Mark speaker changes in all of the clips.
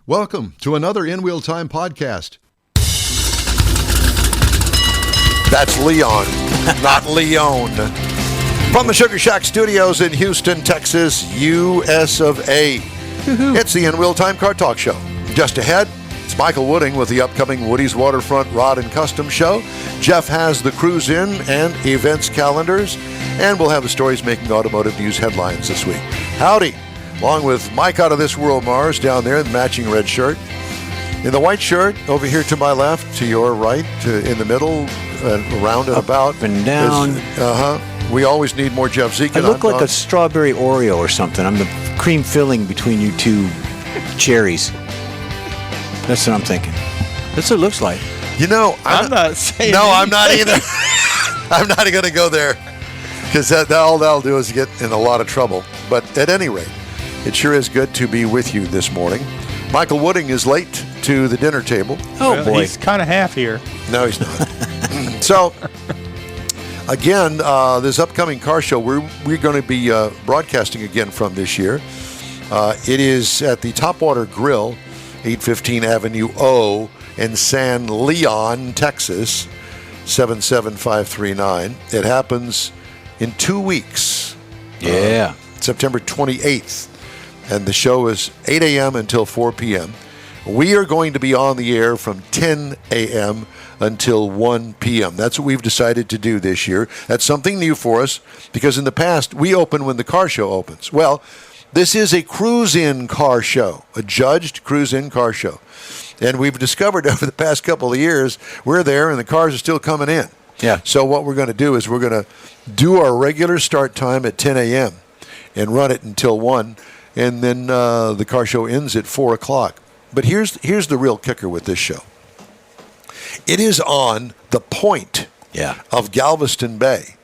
Speaker 1: Welcome to another In Wheel Time podcast.
Speaker 2: That's Leon, not Leon. From the Sugar Shack Studios in Houston, Texas, US of A. It's the In Wheel Time Car Talk Show. Just ahead, it's Michael Wooding with the upcoming Woody's Waterfront Rod and Custom Show. Jeff has the Cruise In and events calendars, and we'll have the stories making automotive news headlines this week. Howdy, along with Mike out of this world, Mars, down there in the matching red shirt. In the white shirt, over here to my left, to your right, in the middle, around and about.
Speaker 3: Up and down.
Speaker 2: We always need more Jeff Zekin.
Speaker 3: I look like a strawberry Oreo or something. I'm the cream filling between you two cherries. That's what I'm thinking. That's what it looks like.
Speaker 2: You know,
Speaker 4: I'm not saying
Speaker 2: No,
Speaker 4: anything.
Speaker 2: I'm not either. I'm not going to go there, because all that'll do is get in a lot of trouble. But at any rate, it sure is good to be with you this morning. Michael Wooding is late to the dinner table.
Speaker 3: Oh,
Speaker 4: Well,
Speaker 3: boy.
Speaker 4: he's kind of half here.
Speaker 2: No, he's not. So, again, this upcoming car show, we're going to be broadcasting again from this year. It is at the Topwater Grill, 815 Avenue O in San Leon, Texas, 77539. It happens in 2 weeks.
Speaker 3: Yeah.
Speaker 2: September 28th. And the show is 8 a.m. until 4 p.m. We are going to be on the air from 10 a.m. until 1 p.m. That's what we've decided to do this year. That's something new for us, because in the past, we open when the car show opens. Well, this is a cruise-in car show, a judged cruise-in car show. And we've discovered over the past couple of years, we're there and the cars are still coming in.
Speaker 3: Yeah.
Speaker 2: So what we're going to do is we're going to do our regular start time at 10 a.m. and run it until 1, and then the car show ends at 4 o'clock. But here's the real kicker with this show. It is on the point of Galveston Bay.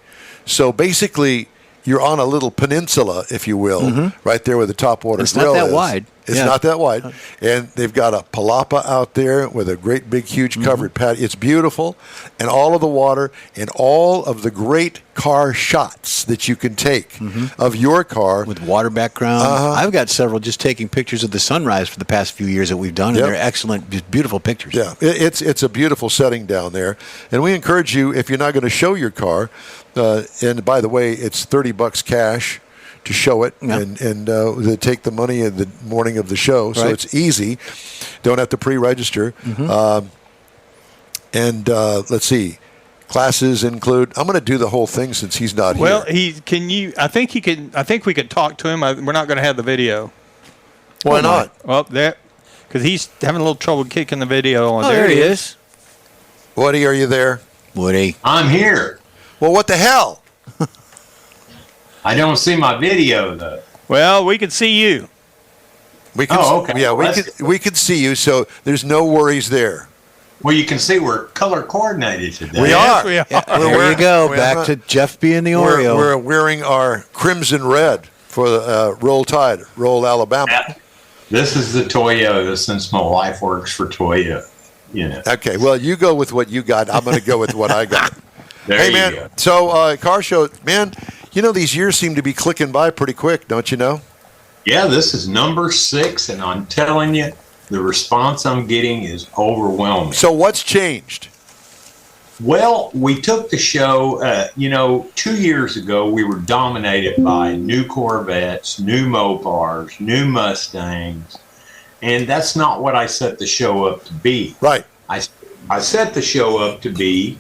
Speaker 2: So basically, you're on a little peninsula, if you will, right there where the Topwater Grill is.
Speaker 3: It's not that wide.
Speaker 2: It's not that wide. And they've got a palapa out there with a great big, huge covered patio. It's beautiful. And all of the water and all of the great car shots that you can take of your car.
Speaker 3: With water background. I've got several just taking pictures of the sunrise for the past few years that we've done, and they're excellent, just beautiful pictures.
Speaker 2: Yeah, it's a beautiful setting down there. And we encourage you, if you're not going to show your car, and by the way, it's $30 cash to show it, and they take the money in the morning of the show, so it's easy. Don't have to pre-register. Let's see, classes include. I'm going to do the whole thing since he's not
Speaker 4: Well,
Speaker 2: here.
Speaker 4: I think he can. I think we could talk to him. We're not going to have the video.
Speaker 2: Why not?
Speaker 4: Well, because he's having a little trouble kicking the video on.
Speaker 3: Oh, there he is.
Speaker 2: Woody, are you there?
Speaker 3: Woody.
Speaker 5: I'm here.
Speaker 2: Well, what the hell?
Speaker 5: I don't see my video though.
Speaker 4: Well, we can see you.
Speaker 2: We can,
Speaker 5: okay.
Speaker 2: Yeah,
Speaker 5: Well,
Speaker 2: we could see you, so there's no worries there.
Speaker 5: Well, you can see we're color coordinated today.
Speaker 2: We
Speaker 4: Yes,
Speaker 2: are.
Speaker 4: we are.
Speaker 3: Yeah, there you go.
Speaker 2: we're
Speaker 3: Back
Speaker 2: not-
Speaker 3: to Jeff being the Oreo.
Speaker 2: We're wearing our crimson red for the Roll Tide, Roll Alabama.
Speaker 5: This is the Toyota since my wife works for Toyota. You know.
Speaker 2: Okay, well, you go with what you got. I'm going to go with what I got.
Speaker 5: There
Speaker 2: Hey,
Speaker 5: you
Speaker 2: man,
Speaker 5: go.
Speaker 2: so car show, man, you know, these years seem to be clicking by pretty quick, don't you know?
Speaker 5: Yeah, this is number 6, and I'm telling you, the response I'm getting is overwhelming.
Speaker 2: So what's changed?
Speaker 5: Well, we took the show, 2 years ago, we were dominated by new Corvettes, new Mopars, new Mustangs, and that's not what I set the show up to be.
Speaker 2: Right.
Speaker 5: I set the show up to be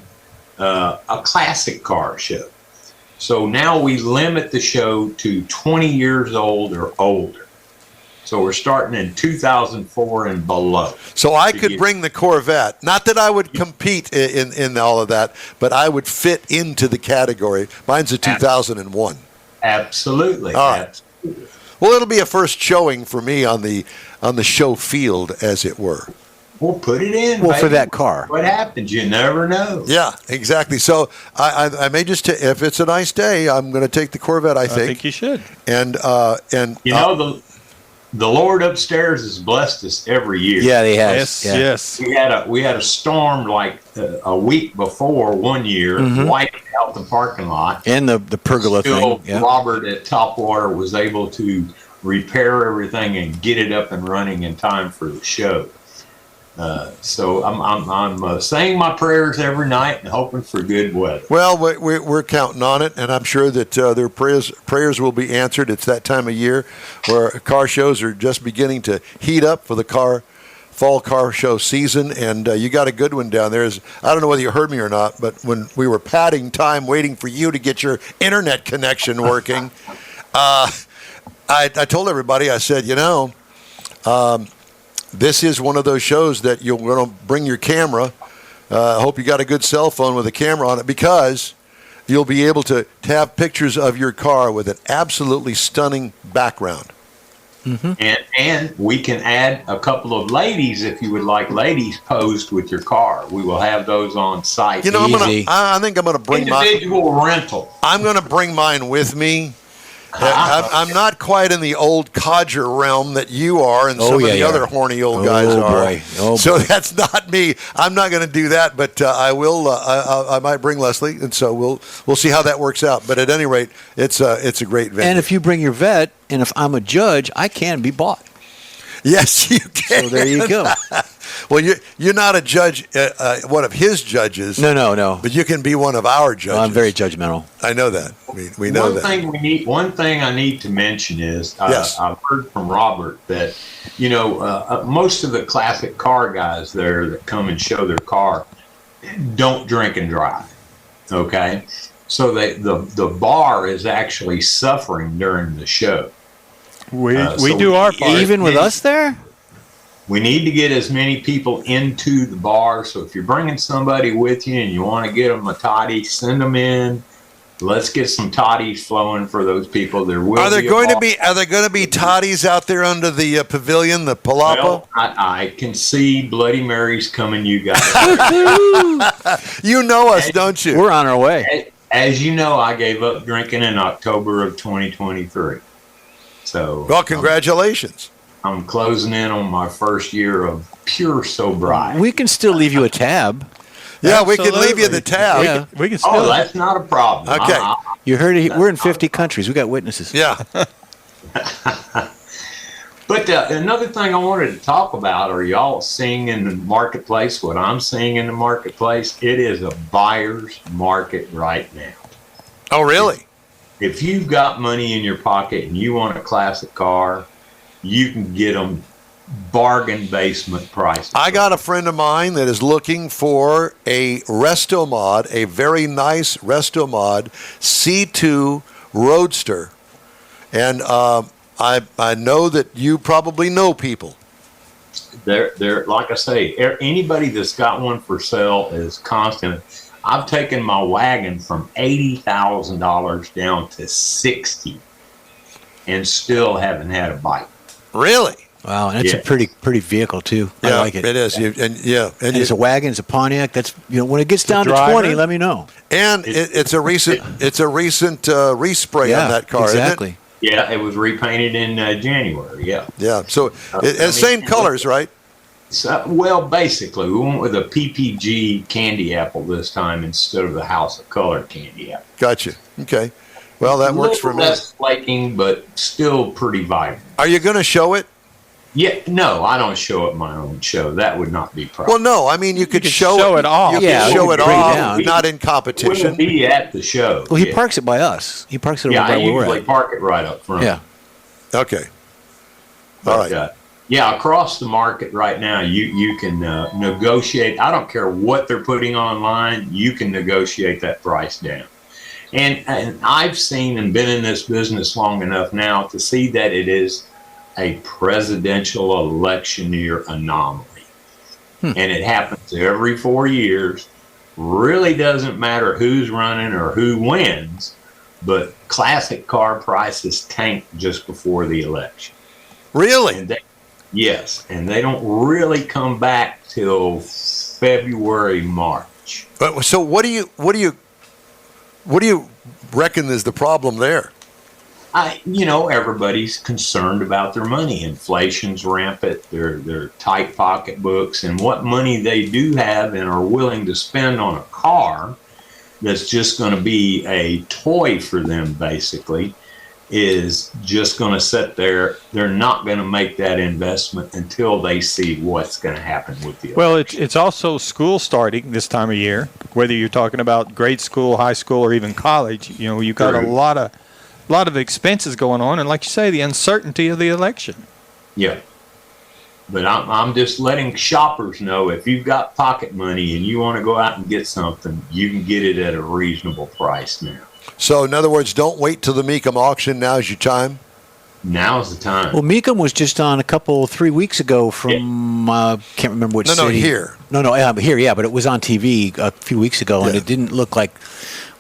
Speaker 5: a classic car show. So now we limit the show to 20 years old or older. So we're starting in 2004 and below.
Speaker 2: So I could bring the Corvette. Not that I would compete in all of that, but I would fit into the category. Mine's a 2001.
Speaker 5: Absolutely.
Speaker 2: All right.
Speaker 5: Absolutely.
Speaker 2: Well, it'll be a first showing for me on the show field, as it were.
Speaker 5: We'll put it in.
Speaker 3: Well, for
Speaker 5: baby.
Speaker 3: that car.
Speaker 5: What happens? You never know.
Speaker 2: Yeah, exactly. So I may just if it's a nice day, I'm going to take the Corvette. I
Speaker 4: I think you should.
Speaker 2: And
Speaker 5: You know, the Lord upstairs has blessed us every year.
Speaker 3: Yeah, they have.
Speaker 4: Yes,
Speaker 3: Yeah.
Speaker 4: yes.
Speaker 5: We had a storm like a week before one year, wiped out the parking lot.
Speaker 3: And the pergola
Speaker 5: Still,
Speaker 3: thing. Yeah.
Speaker 5: Robert at Topwater was able to repair everything, and get it up and running in time for the show. So I'm saying my prayers every night and hoping for good weather.
Speaker 2: Well, we're counting on it, and I'm sure that their prayers will be answered. It's that time of year where car shows are just beginning to heat up for the fall car show season, and you got a good one down there. I don't know whether you heard me or not, but when we were padding time waiting for you to get your internet connection working, I told everybody, I said, this is one of those shows that you're going to bring your camera. I hope you got a good cell phone with a camera on it, because you'll be able to have pictures of your car with an absolutely stunning background.
Speaker 5: Mm-hmm. And we can add a couple of ladies, if you would like ladies posed with your car. We will have those on site.
Speaker 2: I think I'm going to bring
Speaker 5: individual rental.
Speaker 2: I'm going to bring mine with me. I'm not quite in the old codger realm that you are, and some of the other horny old guys are. So that's not me. I'm not going to do that, but I will. I might bring Leslie, and so we'll see how that works out. But at any rate, it's a great venue.
Speaker 3: And if you bring your vet, and if I'm a judge, I can be bought.
Speaker 2: Yes, you can.
Speaker 3: So there you go.
Speaker 2: Well, you're not a judge, one of his judges.
Speaker 3: No.
Speaker 2: But you can be one of our judges.
Speaker 3: Well, I'm very judgmental.
Speaker 2: I know that. We know that.
Speaker 5: One thing I need to mention is I've heard from Robert that most of the classic car guys there that come and show their car don't drink and drive. Okay, so the bar is actually suffering during the show.
Speaker 4: We do our part.
Speaker 3: Even with us there?
Speaker 5: We need to get as many people into the bar. So if you're bringing somebody with you and you want to get them a toddy, send them in. Let's get some toddies flowing for those people.
Speaker 2: Are there going to be toddies out there under the pavilion, the palapa?
Speaker 5: Well, I can see Bloody Marys coming, you guys.
Speaker 2: You know us, don't you?
Speaker 3: We're on our way.
Speaker 5: As you know, I gave up drinking in October of 2023. So,
Speaker 2: well, congratulations.
Speaker 5: I'm closing in on my first year of pure sobriety.
Speaker 3: We can still leave you a tab.
Speaker 2: Yeah, we can leave you the tab.
Speaker 3: Yeah.
Speaker 4: We can still.
Speaker 5: That's not a problem.
Speaker 2: Okay.
Speaker 3: You heard it. We're in 50 countries. We got witnesses.
Speaker 2: Yeah.
Speaker 5: But another thing I wanted to talk about, are y'all seeing in the marketplace what I'm seeing in the marketplace? It is a buyer's market right now.
Speaker 2: Oh, really?
Speaker 5: If you've got money in your pocket and you want a classic car, you can get them bargain basement prices.
Speaker 2: I got a friend of mine that is looking for a Restomod, a very nice Restomod C2 Roadster. And I know that you probably know people.
Speaker 5: They're like I say, anybody that's got one for sale is constant. I've taken my wagon from $80,000 down to $60,000 and still haven't had a bite.
Speaker 2: Really?
Speaker 3: Wow, and it's a pretty vehicle too.
Speaker 2: Yeah,
Speaker 3: I like it.
Speaker 2: It is. And
Speaker 3: it's a wagon. It's a Pontiac. That's when it gets down to 20, let me know.
Speaker 2: And it's a recent respray on that car.
Speaker 3: Exactly.
Speaker 2: Isn't it?
Speaker 5: Yeah, it was repainted in January. Yeah.
Speaker 2: Yeah. So same colors, right?
Speaker 5: Well, basically, we went with a PPG candy apple this time instead of the House of Color candy apple.
Speaker 2: Gotcha. Okay. Well, that works for me.
Speaker 5: Less flaking, but still pretty vibrant.
Speaker 2: Are you going to show it?
Speaker 5: Yeah, no, I don't show at my own show. That would not be proper.
Speaker 2: Well, no, I mean you could show
Speaker 4: it off.
Speaker 2: You
Speaker 3: Yeah,
Speaker 2: could show it off,
Speaker 3: down.
Speaker 2: not in competition.
Speaker 5: Wouldn't be at the show.
Speaker 3: Well, he parks it by us. He parks it over
Speaker 5: I
Speaker 3: by where we're
Speaker 5: usually
Speaker 3: at.
Speaker 5: park it right up front.
Speaker 3: Yeah.
Speaker 2: Okay.
Speaker 5: But,
Speaker 2: All right.
Speaker 5: yeah, across the market right now, you can negotiate. I don't care what they're putting online. You can negotiate that price down. And I've seen and been in this business long enough now to see that it is a presidential election year anomaly. And it happens every 4 years. Really doesn't matter who's running or who wins, but classic car prices tank just before the election.
Speaker 2: Really?
Speaker 5: Yes, and they don't really come back till February, March.
Speaker 2: But so what do you reckon is the problem there?
Speaker 5: Everybody's concerned about their money. Inflation's rampant. They're tight pocketbooks, and what money they do have and are willing to spend on a car that's just going to be a toy for them, basically. is just going to sit there. They're not going to make that investment until they see what's going to happen with the
Speaker 4: Well,
Speaker 5: election.
Speaker 4: it's also school starting this time of year, whether you're talking about grade school, high school, or even college. You know, you've got a
Speaker 5: True.
Speaker 4: lot of expenses going on, and like you say, the uncertainty of the election.
Speaker 5: Yeah. But I'm just letting shoppers know, if you've got pocket money and you want to go out and get something, you can get it at a reasonable price now.
Speaker 2: So, in other words, don't wait till the Mecum auction. Now's your time.
Speaker 5: Now's the time.
Speaker 3: Well, Mecum was just on 3 weeks ago from, can't remember which
Speaker 2: No,
Speaker 3: city.
Speaker 2: here.
Speaker 3: Here, yeah, but it was on TV a few weeks ago, and
Speaker 2: Yeah.
Speaker 3: it didn't look like,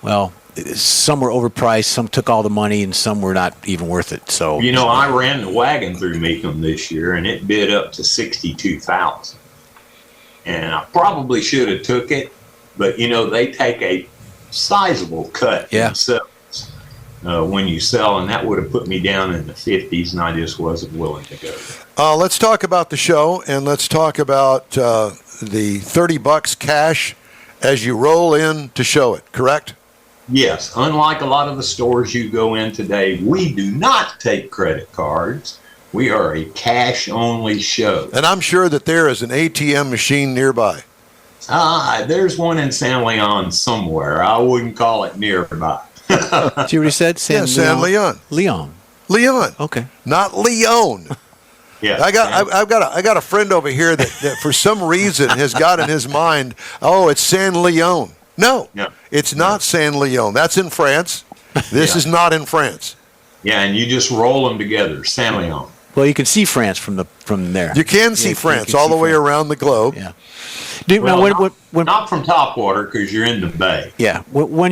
Speaker 3: well, some were overpriced, some took all the money, and some were not even worth it. So,
Speaker 5: You know, I ran the wagon through Mecum this year, and it bid up to $62,000. And I probably should have took it, but, you know, they take a sizable cut
Speaker 3: Yeah.
Speaker 5: themselves when you sell, and that would have put me down in the 50s, and I just wasn't willing to go there.
Speaker 2: Let's talk about the show, and let's talk about the $30 cash as you roll in to show it, correct?
Speaker 5: Yes, unlike a lot of the stores you go in today, we do not take credit cards. We are a cash-only show.
Speaker 2: And I'm sure that there is an ATM machine nearby.
Speaker 5: There's one in San Leon somewhere. I wouldn't call it nearby.
Speaker 3: see what he said?
Speaker 2: San Leon.
Speaker 3: Leon.
Speaker 2: Leon.
Speaker 3: Okay.
Speaker 2: Not Leon.
Speaker 5: Yeah,
Speaker 2: I got a friend over here that for some reason has got in his mind, oh, it's San Leon. No, it's not San Leon. That's in France. This is not in France.
Speaker 5: Yeah, and you just roll them together, San Leon.
Speaker 3: Well, you can see France from there.
Speaker 2: You can see
Speaker 3: you
Speaker 2: France
Speaker 3: can
Speaker 2: all
Speaker 3: see
Speaker 2: the way
Speaker 3: France.
Speaker 2: around the globe.
Speaker 3: Yeah.
Speaker 5: Well, not from Topwater, because you're in the bay.
Speaker 3: Yeah. When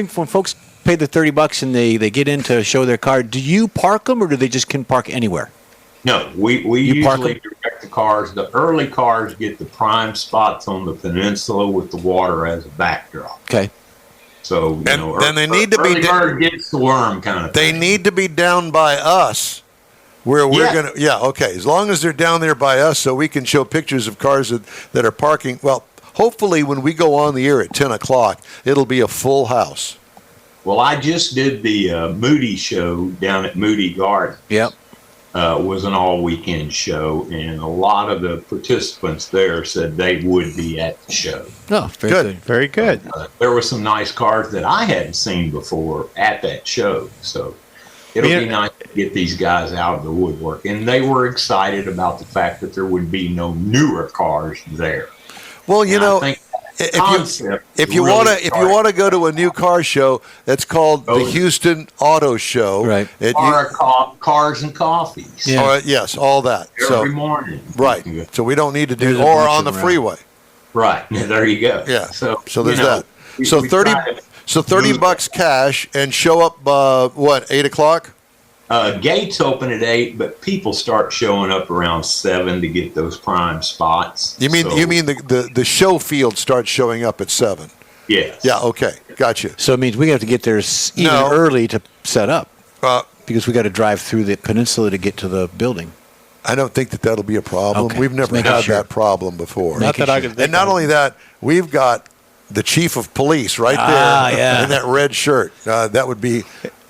Speaker 3: folks pay the $30 and they get in to show their car, do you park them or do they just can park anywhere?
Speaker 5: No, we
Speaker 3: You park
Speaker 5: usually direct the cars. The early cars get the prime spots on the peninsula with the water as a backdrop.
Speaker 3: Okay.
Speaker 5: So, you know,
Speaker 2: then they need to be
Speaker 5: early bird gets the worm kind of
Speaker 2: They
Speaker 5: thing.
Speaker 2: need to be down by us where we're
Speaker 5: Yeah.
Speaker 2: going to, okay, as long as they're down there by us so we can show pictures of cars that are parking. Well, hopefully when we go on the air at 10 o'clock, it'll be a full house.
Speaker 5: Well, I just did the Moody show down at Moody Garden.
Speaker 3: Yep.
Speaker 5: Was an all-weekend show, and a lot of the participants there said they would be at the show.
Speaker 3: Oh, very
Speaker 2: Good.
Speaker 3: good.
Speaker 4: Very good.
Speaker 5: There were some nice cars that I hadn't seen before at that show, so it'll be nice to get these guys out of the woodwork. And they were excited about the fact that there would be no newer cars there.
Speaker 2: Well, you
Speaker 5: And I
Speaker 2: know,
Speaker 5: think
Speaker 2: if you want to go to a new car show, that's called the Houston Auto Show.
Speaker 3: Right.
Speaker 5: Cars and coffees
Speaker 3: Yeah.
Speaker 2: Yes, all that.
Speaker 5: every morning.
Speaker 2: Right. So we don't need to do
Speaker 3: There's a
Speaker 2: or
Speaker 3: bunch
Speaker 2: on
Speaker 3: of
Speaker 2: the
Speaker 3: them around.
Speaker 2: freeway.
Speaker 5: Right. There you go.
Speaker 2: Yeah.
Speaker 5: So
Speaker 2: there's
Speaker 5: you know,
Speaker 2: that. So
Speaker 5: we
Speaker 2: 30
Speaker 5: try to
Speaker 2: so $30 cash and show up 8 o'clock?
Speaker 5: Gates open at 8, but people start showing up around 7 to get those prime spots.
Speaker 2: You mean the show field starts showing up at 7?
Speaker 5: Yes.
Speaker 2: Yeah, okay. Gotcha.
Speaker 3: So it means we have to get there even
Speaker 2: No.
Speaker 3: early to set up
Speaker 2: Uh,
Speaker 3: because we got to drive through the peninsula to get to the building.
Speaker 2: I don't think that'll be a problem.
Speaker 3: Okay.
Speaker 2: We've never
Speaker 3: Just making
Speaker 2: had
Speaker 3: sure.
Speaker 2: that problem before.
Speaker 4: Not that I can think
Speaker 2: And not
Speaker 4: of.
Speaker 2: only that, we've got the chief of police right there
Speaker 3: yeah.
Speaker 2: in that red shirt. That would be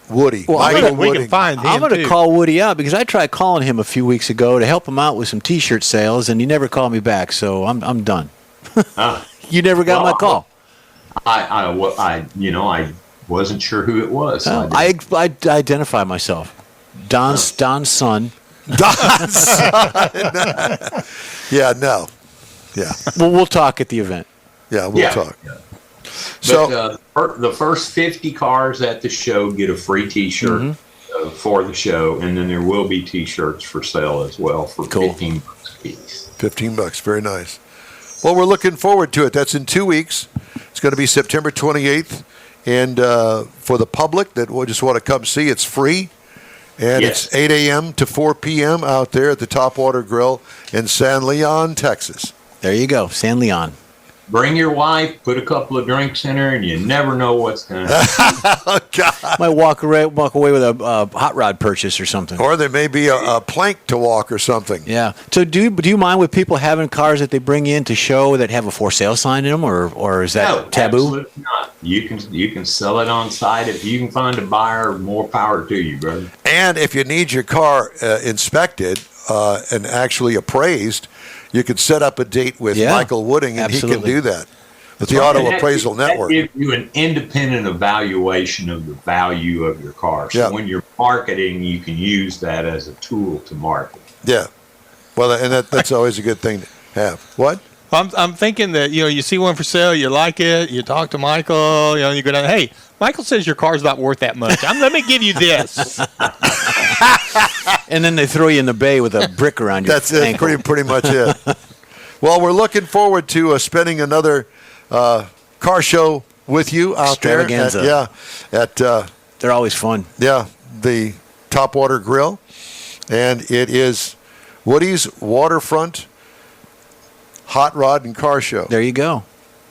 Speaker 2: Woody.
Speaker 3: Well,
Speaker 2: Michael
Speaker 4: we
Speaker 2: Woody.
Speaker 4: can find him
Speaker 3: I'm going to
Speaker 4: too.
Speaker 3: call Woody out because I tried calling him a few weeks ago to help him out with some T-shirt sales, and he never called me back. So I'm done. You never got my call.
Speaker 5: I wasn't sure who it was. So
Speaker 3: I identify myself. Don's son.
Speaker 2: Don's son. Yeah, no. Yeah.
Speaker 3: Well, we'll talk at the event.
Speaker 2: Yeah, we'll talk.
Speaker 5: But
Speaker 2: So,
Speaker 5: the first 50 cars at the show get a free T-shirt for the show, and then there will be T-shirts for sale as well for
Speaker 3: Cool.
Speaker 5: $15 a piece.
Speaker 2: $15, very nice. Well, we're looking forward to it. That's in 2 weeks. It's going to be September 28th. And for the public that will just want to come see, it's free. And
Speaker 5: Yes.
Speaker 2: it's 8 a.m. to 4 p.m. out there at the Topwater Grill in San Leon, Texas.
Speaker 3: There you go, San Leon.
Speaker 5: Bring your wife, put a couple of drinks in her, and you never know what's going to happen.
Speaker 2: Oh, God.
Speaker 3: Might walk away with a hot rod purchase or something.
Speaker 2: Or there may be a plank to walk or something.
Speaker 3: Yeah. So do you mind with people having cars that they bring in to show that have a for sale sign in them, or is that
Speaker 5: No,
Speaker 3: taboo?
Speaker 5: absolutely not. You can sell it on site. If you can find a buyer, more power to you, brother.
Speaker 2: And if you need your car inspected and actually appraised, you can set up a date with Michael Wooding, and
Speaker 3: absolutely.
Speaker 2: he can do that with the Auto Appraisal Network.
Speaker 5: That gives you an independent evaluation of the value of your car. So when you're marketing, you can use that as a tool to market.
Speaker 2: Yeah. Well, and that's always a good thing to have. What?
Speaker 4: I'm thinking that, you see one for sale, you like it, you talk to Michael, you go down, hey, Michael says your car's not worth that much. Let me give you this.
Speaker 3: And then they throw you in the bay with a brick around your ankle.
Speaker 2: That's pretty much it. Well, we're looking forward to spending another car show with you out there.
Speaker 3: Extravaganza. They're always fun.
Speaker 2: Yeah, the Topwater Grill. And it is Woody's Waterfront Hot Rod and Car Show.
Speaker 3: There you go.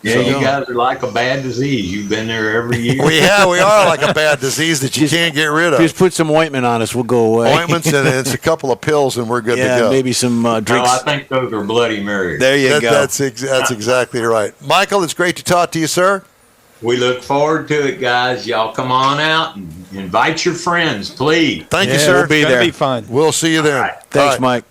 Speaker 5: Yeah, you guys are like a bad disease. You've been there every year.
Speaker 2: We are like a bad disease that you can't get rid of.
Speaker 3: Just put some ointment on us, we'll go away.
Speaker 2: Ointments and it's a couple of pills, and we're good to go.
Speaker 3: Maybe some drinks.
Speaker 5: No, I think those are Bloody Marys.
Speaker 3: There you go.
Speaker 2: That's exactly right. Michael, it's great to talk to you, sir.
Speaker 5: We look forward to it, guys. Y'all come on out and invite your friends, please.
Speaker 2: Thank you, sir.
Speaker 4: We'll be there. It'll be fun.
Speaker 2: We'll see you then.
Speaker 5: Right.
Speaker 3: Thanks, Mike.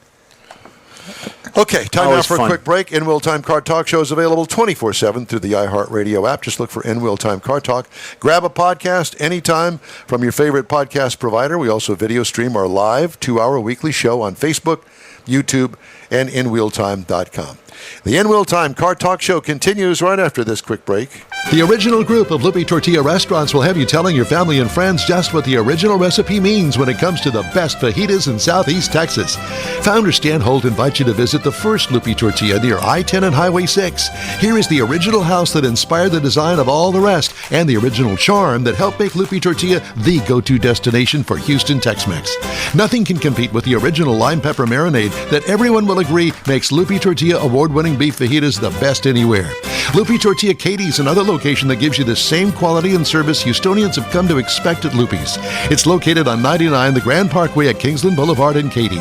Speaker 2: Okay, time
Speaker 3: Always
Speaker 2: now for
Speaker 3: fun.
Speaker 2: a quick break. In-Wheel Time Car Talk show is available 24/7 through the iHeartRadio app. Just look for In-Wheel Time Car Talk. Grab a podcast anytime from your favorite podcast provider. We also video stream our live 2-hour weekly show on Facebook, YouTube, and InWheelTime.com. The In-Wheel Time Car Talk show continues right after this quick break.
Speaker 1: The original group of Loopy Tortilla restaurants will have you telling your family and friends just what the original recipe means when it comes to the best fajitas in Southeast Texas. Founder Stan Holt invites you to visit the first Loopy Tortilla near I-10 and Highway 6. Here is the original house that inspired the design of all the rest and the original charm that helped make Loopy Tortilla the go-to destination for Houston Tex-Mex. Nothing can compete with the original lime pepper marinade that everyone will agree makes Loopy Tortilla award-winning beef fajitas the best anywhere. Loopy Tortilla Katie's another location that gives you the same quality and service Houstonians have come to expect at Loopy's. It's located on 99 the Grand Parkway at Kingsland Boulevard in Katy.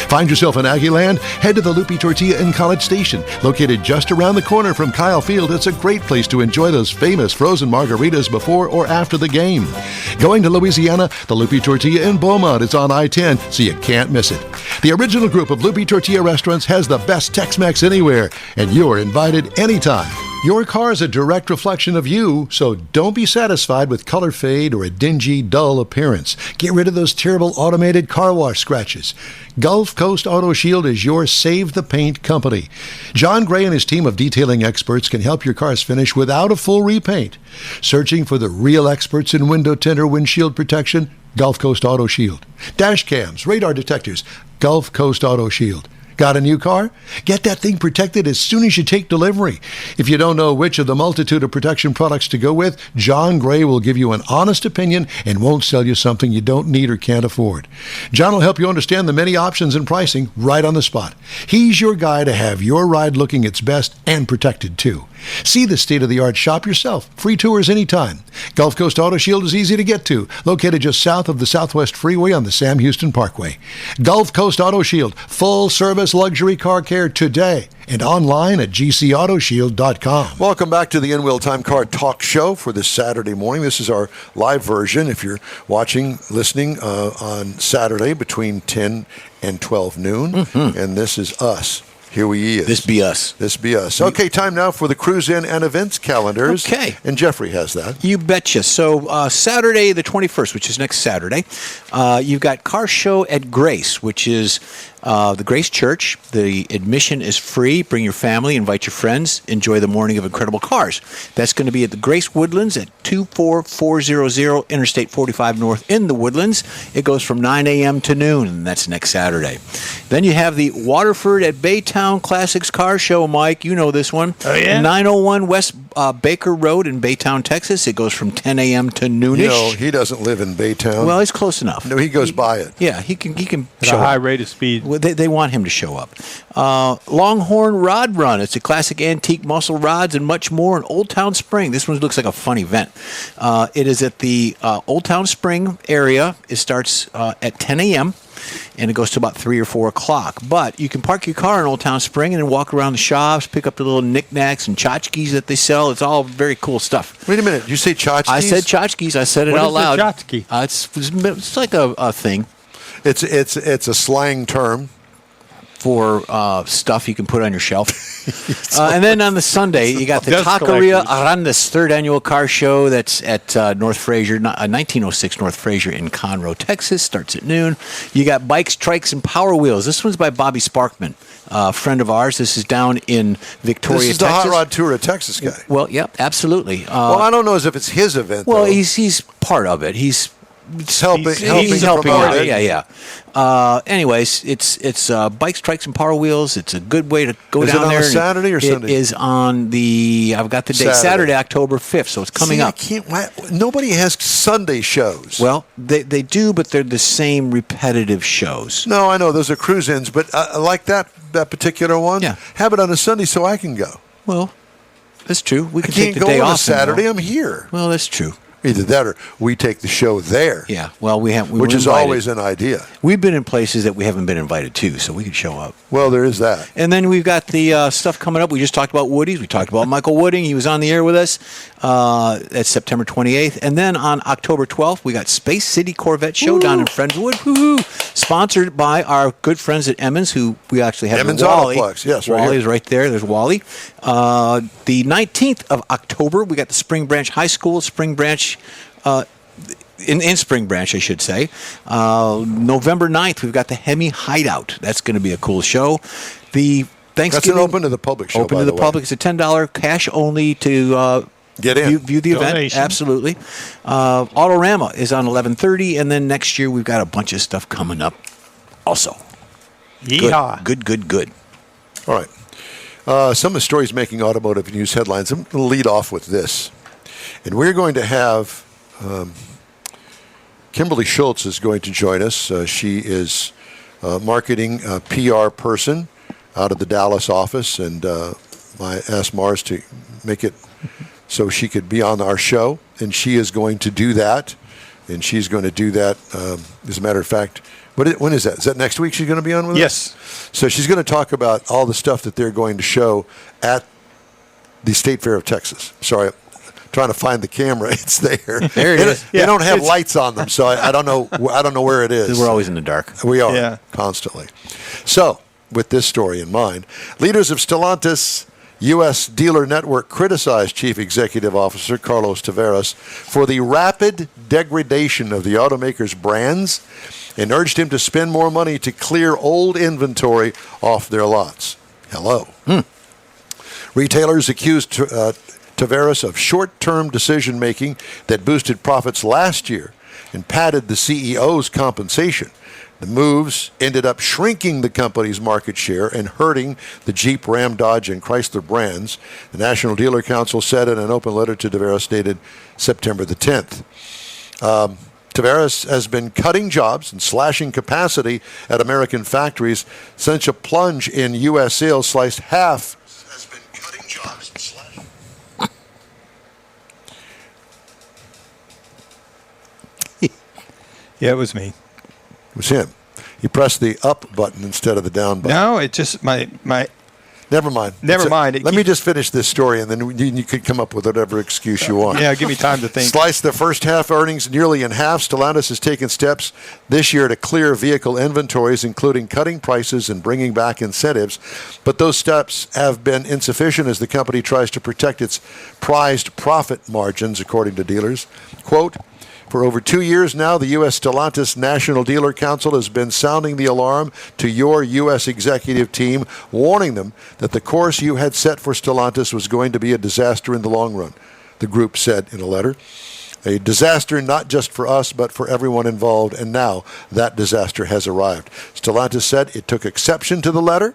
Speaker 1: Find yourself in Aggieland? Head to the Loopy Tortilla in College Station. Located just around the corner from Kyle Field, it's a great place to enjoy those famous frozen margaritas before or after the game. Going to Louisiana, the Loopy Tortilla in Beaumont is on I-10, so you can't miss it. The original group of Loopy Tortilla restaurants has the best Tex-Mex anywhere, and you're invited anytime. Your car is a direct reflection of you, so don't be satisfied with color fade or a dingy, dull appearance. Get rid of those terrible automated car wash scratches. Gulf Coast Auto Shield is your Save the Paint company. John Gray and his team of detailing experts can help your cars finish without a full repaint. Searching for the real experts in window tint or windshield protection? Gulf Coast Auto Shield. Dash cams, radar detectors? Gulf Coast Auto Shield. Got a new car? Get that thing protected as soon as you take delivery. If you don't know which of the multitude of protection products to go with, John Gray will give you an honest opinion and won't sell you something you don't need or can't afford. John will help you understand the many options and pricing right on the spot. He's your guy to have your ride looking its best and protected too. See the state-of-the-art shop yourself. Free tours anytime. Gulf Coast Auto Shield is easy to get to, located just south of the Southwest Freeway on the Sam Houston Parkway. Gulf Coast Auto Shield, full-service luxury car care today, and online at gcautoshield.com.
Speaker 2: Welcome back to the In-Wheel Time Car Talk show for this Saturday morning. This is our live version. If you're listening on Saturday between 10 and 12 noon, and this is us. Here we is.
Speaker 3: This be us.
Speaker 2: This be us. Okay, time now for the cruise in and events calendars.
Speaker 3: Okay.
Speaker 2: And Jeffrey has that.
Speaker 3: You betcha. So Saturday the 21st, which is next Saturday, you've got Car Show at Grace, which is the Grace Church. The admission is free. Bring your family, invite your friends, enjoy the morning of incredible cars. That's going to be at the Grace Woodlands at 24400 Interstate 45 North in the Woodlands. It goes from 9 a.m. to noon, and that's next Saturday. Then you have the Waterford at Baytown Classics Car Show, Mike. You know this one.
Speaker 4: Oh, yeah?
Speaker 3: 901 West Baker Road in Baytown, Texas. It goes from 10 a.m. to noonish.
Speaker 2: No, he doesn't live in Baytown.
Speaker 3: Well, he's close enough.
Speaker 2: No, he goes by it.
Speaker 3: Yeah, he can
Speaker 4: At a
Speaker 3: show
Speaker 4: high
Speaker 3: up.
Speaker 4: rate of speed.
Speaker 3: They want him to show up. Longhorn Rod Run. It's a classic antique muscle rods and much more in Old Town Spring. This one looks like a fun event. It is at the Old Town Spring area. It starts at 10 a.m. and it goes to about 3 or 4 o'clock. But you can park your car in Old Town Spring and then walk around the shops, pick up the little knickknacks and tchotchkes that they sell. It's all very cool stuff.
Speaker 2: Wait a minute. Did you say tchotchkes?
Speaker 3: I said tchotchkes. I said it
Speaker 4: What
Speaker 3: out
Speaker 4: is a
Speaker 3: loud.
Speaker 4: tchotchke?
Speaker 3: It's like a thing
Speaker 2: It's a slang term.
Speaker 3: for stuff you can put on your shelf. And then on the Sunday, you got the
Speaker 4: Dust
Speaker 3: Taqueria
Speaker 4: collectors.
Speaker 3: Arandas third annual car show. That's at North Fraser, 1906 North Fraser in Conroe, Texas. Starts at noon. You got bikes, trikes, and power wheels. This one's by Bobby Sparkman, a friend of ours. This is down in Victoria,
Speaker 2: This is the
Speaker 3: Texas.
Speaker 2: Hot Rod Tour of Texas guy.
Speaker 3: Well, yeah, absolutely.
Speaker 2: Well, I don't know as if it's his event.
Speaker 3: Well,
Speaker 2: though.
Speaker 3: he's part of it. He's
Speaker 2: helping
Speaker 3: helping
Speaker 2: promote
Speaker 3: out.
Speaker 2: it.
Speaker 3: Yeah. Anyways, it's bikes, trikes, and power wheels. It's a good way to go
Speaker 2: Is it
Speaker 3: down
Speaker 2: on
Speaker 3: there.
Speaker 2: a
Speaker 3: and
Speaker 2: Saturday or Sunday?
Speaker 3: It is on the. I've got the date.
Speaker 2: Saturday.
Speaker 3: Saturday, October 5th. So it's coming
Speaker 2: See,
Speaker 3: up.
Speaker 2: Nobody has Sunday shows.
Speaker 3: Well, they do, but they're the same repetitive shows.
Speaker 2: No, I know those are cruise-ins, but I like that particular one.
Speaker 3: Yeah.
Speaker 2: Have it on a Sunday so I can go.
Speaker 3: Well, that's true. We
Speaker 2: I
Speaker 3: can take
Speaker 2: can't
Speaker 3: the
Speaker 2: go
Speaker 3: day
Speaker 2: on
Speaker 3: off.
Speaker 2: a Saturday.
Speaker 3: and
Speaker 2: I'm here.
Speaker 3: go. Well, that's true.
Speaker 2: Either that or we take the show there.
Speaker 3: Yeah. Well, we
Speaker 2: Which
Speaker 3: were
Speaker 2: is
Speaker 3: invited.
Speaker 2: always an idea.
Speaker 3: We've been in places that we haven't been invited to, so we could show up.
Speaker 2: Well, there is that.
Speaker 3: And then we've got the stuff coming up. We just talked about Woody's. We talked about Michael Wooding. He was on the air with us. That's September 28th. And then on October 12th, we got Space City Corvette Show down in Friendswood. Woo-hoo. Sponsored by our good friends at Emmons, who we actually have
Speaker 2: Emmons
Speaker 3: Wally.
Speaker 2: Autoplex, yes, right
Speaker 3: Wally
Speaker 2: here.
Speaker 3: is right there. There's Wally. The 19th of October, we got the Spring Branch High School, Spring Branch... in Spring Branch, I should say. November 9th, we've got the Hemi Hideout. That's going to be a cool show. The
Speaker 2: That's
Speaker 3: Thanksgiving...
Speaker 2: an open to the public show,
Speaker 3: Open
Speaker 2: by
Speaker 3: to the
Speaker 2: way.
Speaker 3: public. It's a $10 cash only to
Speaker 2: Get in.
Speaker 3: view the event.
Speaker 4: Donation.
Speaker 3: Absolutely. Autorama is on 11:30, and then next year we've got a bunch of stuff coming up also.
Speaker 4: Yeehaw.
Speaker 3: Good.
Speaker 2: All right. Some of the stories making automotive news headlines. I'm going to lead off with this. And we're going to have Kimberly Schultz is going to join us. She is marketing PR person out of the Dallas office, and I asked Mars to make it so she could be on our show, and she is going to do that. And she's going to do that, as a matter of fact. When is that? Is that next week she's going to be on with us?
Speaker 4: Yes.
Speaker 2: So she's going to talk about all the stuff that they're going to show at the State Fair of Texas. Sorry, I'm trying to find the camera. It's there.
Speaker 3: There it is.
Speaker 2: They
Speaker 4: Yeah,
Speaker 2: don't have
Speaker 4: it's-
Speaker 2: lights on them, so I don't know. I don't know where it is.
Speaker 3: We're always in the dark.
Speaker 2: We are
Speaker 4: Yeah.
Speaker 2: constantly. So, with this story in mind, leaders of Stellantis U.S. dealer network criticized Chief Executive Officer Carlos Tavares for the rapid degradation of the automaker's brands and urged him to spend more money to clear old inventory off their lots. Hello. Retailers accused Tavares of short-term decision-making that boosted profits last year and padded the CEO's compensation. The moves ended up shrinking the company's market share and hurting the Jeep, Ram, Dodge, and Chrysler brands, the National Dealer Council said in an open letter to Tavares dated September the 10th. Tavares has been cutting jobs and slashing capacity at American factories since a plunge in U.S. sales sliced half. Has been cutting jobs and slashing.
Speaker 4: Yeah, it was me.
Speaker 2: It was him. He pressed the up button instead of the down button.
Speaker 4: No, it just my
Speaker 2: Never mind.
Speaker 4: Never mind.
Speaker 2: Let me just finish this story, and then you could come up with whatever excuse you want.
Speaker 4: yeah. Give me time to think.
Speaker 2: Slice the first half earnings nearly in half. Stellantis has taken steps this year to clear vehicle inventories, including cutting prices and bringing back incentives. But those steps have been insufficient as the company tries to protect its prized profit margins, according to dealers. Quote, for over 2 years now, the U.S. Stellantis National Dealer Council has been sounding the alarm to your U.S. executive team, warning them that the course you had set for Stellantis was going to be a disaster in the long run, the group said in a letter. A disaster not just for us, but for everyone involved, and now that disaster has arrived. Stellantis said it took exception to the letter,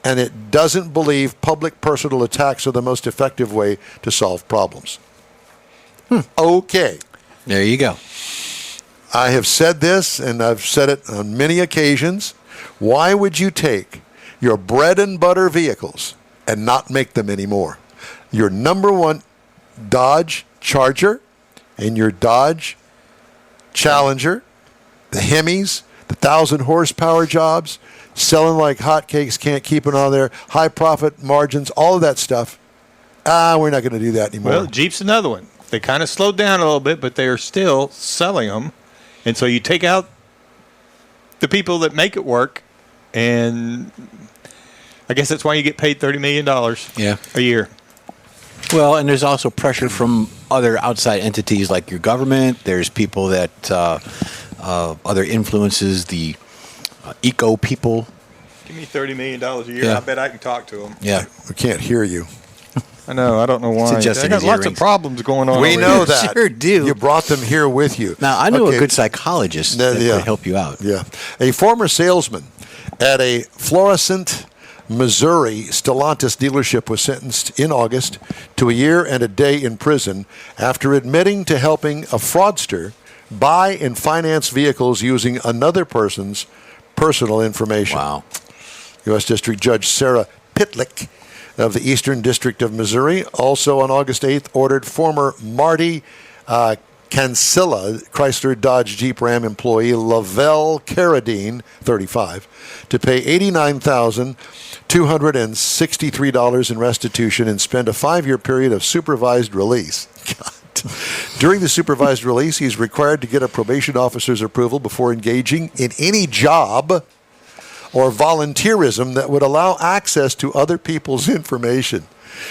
Speaker 2: and it doesn't believe public personal attacks are the most effective way to solve problems. Okay.
Speaker 3: There you go.
Speaker 2: I have said this, and I've said it on many occasions. Why would you take your bread and butter vehicles and not make them anymore? Your number one Dodge Charger and your Dodge Challenger, the Hemis, the 1,000 horsepower jobs, selling like hotcakes, can't keep it on there, high profit margins, all of that stuff. We're not going to do that anymore.
Speaker 4: Well, Jeep's another one. They kind of slowed down a little bit, but they are still selling them. And so you take out the people that make it work, and I guess that's why you get paid $30 million a year.
Speaker 3: Well, and there's also pressure from other outside entities like your government. There's people that other influences, the eco people.
Speaker 4: Give me $30 million a year.
Speaker 3: Yeah.
Speaker 4: I bet I can talk to them.
Speaker 3: Yeah.
Speaker 2: We can't hear you.
Speaker 4: I know. I don't know why.
Speaker 3: It's
Speaker 4: They got lots of problems going on.
Speaker 2: We
Speaker 4: over
Speaker 2: know
Speaker 4: here.
Speaker 2: that.
Speaker 3: Sure do.
Speaker 2: You brought them here with you.
Speaker 3: Now, I know
Speaker 2: Okay.
Speaker 3: a good psychologist that could help you out.
Speaker 2: Yeah. A former salesman at a Florissant, Missouri Stellantis dealership was sentenced in August to a year and a day in prison after admitting to helping a fraudster buy and finance vehicles using another person's personal information.
Speaker 3: Wow.
Speaker 2: U.S. District Judge Sarah Pitlick of the Eastern District of Missouri also on August 8th ordered former Marty Cancilla, Chrysler Dodge Jeep Ram employee Lavelle Carradine, 35, to pay $89,263 in restitution and spend a 5-year period of supervised release. God. During the supervised release, he's required to get a probation officer's approval before engaging in any job or volunteerism that would allow access to other people's information.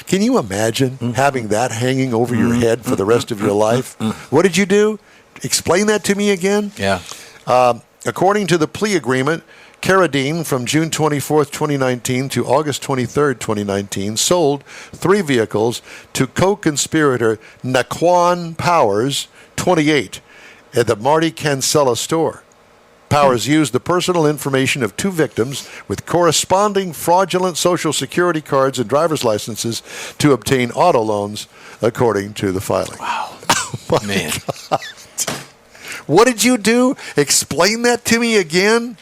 Speaker 2: Can you imagine having that hanging over your head for the rest of your life? What did you do? Explain that to me again.
Speaker 3: Yeah.
Speaker 2: According to the plea agreement, Carradine, from June 24th, 2019 to August 23rd, 2019, sold 3 vehicles to co-conspirator Naquan Powers, 28, at the Marty Cancella store. Powers used the personal information of 2 victims with corresponding fraudulent Social Security cards and driver's licenses to obtain auto loans, according to the filing.
Speaker 3: Wow.
Speaker 2: Oh,
Speaker 3: Man.
Speaker 2: God. What did you do? Explain that to me again.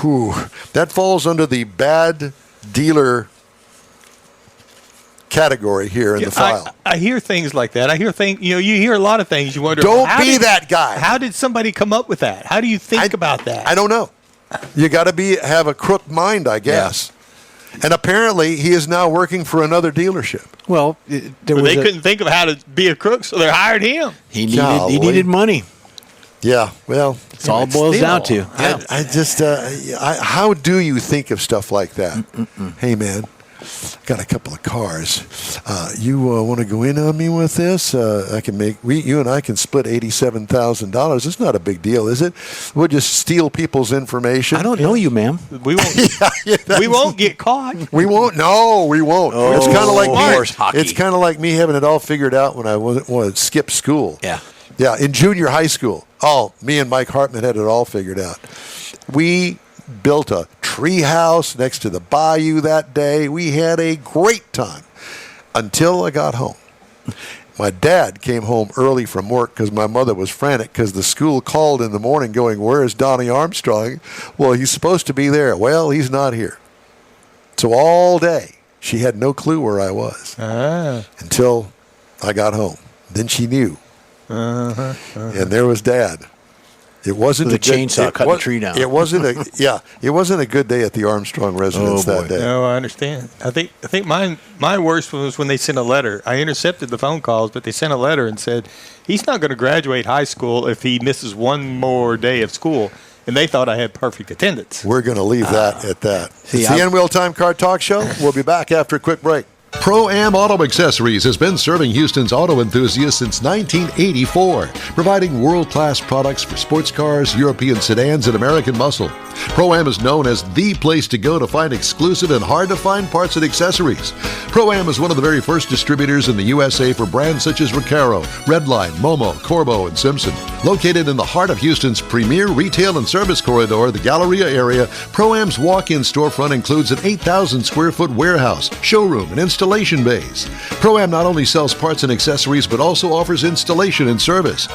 Speaker 2: Whew. That falls under the bad dealer category here in the file.
Speaker 4: I hear things like that. I hear things. You hear a lot of things. You wonder.
Speaker 2: Don't be that guy.
Speaker 4: How did somebody come up with that? How do you think about that?
Speaker 2: I don't know. You got to have a crook mind, I guess. Yeah. And apparently, he is now working for another dealership.
Speaker 3: Well,
Speaker 4: they couldn't think of how to be a crook, so they hired him.
Speaker 3: He needed money.
Speaker 2: Yeah, well,
Speaker 3: it's all it boils down to.
Speaker 2: Yeah. I just, how do you think of stuff like that? Hey, man, got a couple of cars. You want to go in on me with this? I can you and I can split $87,000. It's not a big deal, is it? We'll just steal people's information.
Speaker 3: I don't know you, ma'am.
Speaker 4: We won't. We won't get caught.
Speaker 2: We won't. No, we won't.
Speaker 3: Oh,
Speaker 2: it's kind of like
Speaker 3: horse hockey.
Speaker 2: It's kind of like me having it all figured out when I wanted to skip school.
Speaker 3: Yeah.
Speaker 2: Yeah, in junior high school. Oh, me and Mike Hartman had it all figured out. We built a tree house next to the bayou that day. We had a great time until I got home. My dad came home early from work because my mother was frantic because the school called in the morning going, "Where is Donnie Armstrong?" Well, he's supposed to be there. Well, he's not here. So all day, she had no clue where I was until I got home. Then she knew. And there was Dad. It wasn't
Speaker 3: with a chainsaw cutting the tree down.
Speaker 2: It wasn't a good day at the Armstrong residence that day.
Speaker 4: No, I understand. I think my worst was when they sent a letter. I intercepted the phone calls, but they sent a letter and said he's not going to graduate high school if he misses one more day of school. And they thought I had perfect attendance.
Speaker 2: We're going to leave that at that. It's the N-Wheel Time Car Talk Show. We'll be back after a quick break.
Speaker 1: Pro-Am Auto Accessories has been serving Houston's auto enthusiasts since 1984, providing world-class products for sports cars, European sedans, and American muscle. Pro-Am is known as the place to go to find exclusive and hard-to-find parts and accessories. Pro-Am is one of the very first distributors in the USA for brands such as Recaro, Redline, Momo, Corbo, and Simpson. Located in the heart of Houston's premier retail and service corridor, the Galleria area, Pro-Am's walk-in storefront includes an 8,000 square foot warehouse, showroom, and installation installation bays. Pro-Am not only sells parts and accessories, but also offers installation and service.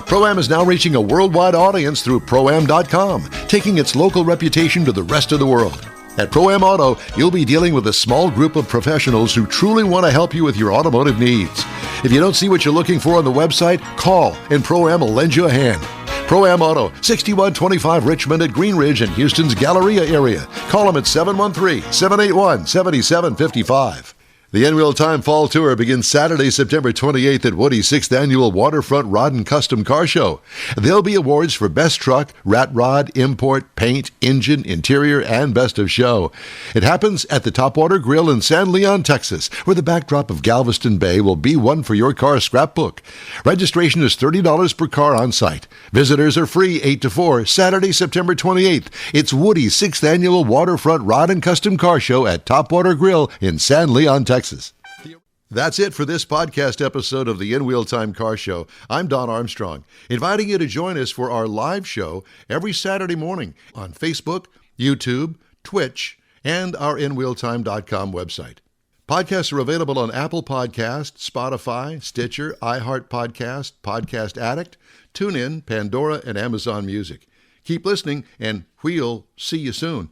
Speaker 1: Pro-Am is now reaching a worldwide audience through Pro-Am.com, taking its local reputation to the rest of the world. At Pro-Am Auto, you'll be dealing with a small group of professionals who truly want to help you with your automotive needs. If you don't see what you're looking for on the website, call and Pro-Am will lend you a hand. Pro-Am Auto, 6125 Richmond at Green Ridge in Houston's Galleria area. Call them at 713-781-7755. The In Real Time Fall Tour begins Saturday, September 28th at Woody's 6th Annual Waterfront Rod and Custom Car Show. There'll be awards for Best Truck, Rat Rod, Import, Paint, Engine, Interior, and Best of Show. It happens at the Topwater Grill in San Leon, Texas, where the backdrop of Galveston Bay will be one for your car scrapbook. Registration is $30 per car on site. Visitors are free 8 to 4, Saturday, September 28th. It's Woody's 6th Annual Waterfront Rod and Custom Car Show at Topwater Grill in San Leon, Texas. That's it for this podcast episode of the In Wheel Time Car Show. I'm Don Armstrong, inviting you to join us for our live show every Saturday morning on Facebook, YouTube, Twitch, and our InWheelTime.com website. Podcasts are available on Apple Podcasts, Spotify, Stitcher, iHeart Podcast, Podcast Addict, TuneIn, Pandora, and Amazon Music. Keep listening, and we'll see you soon.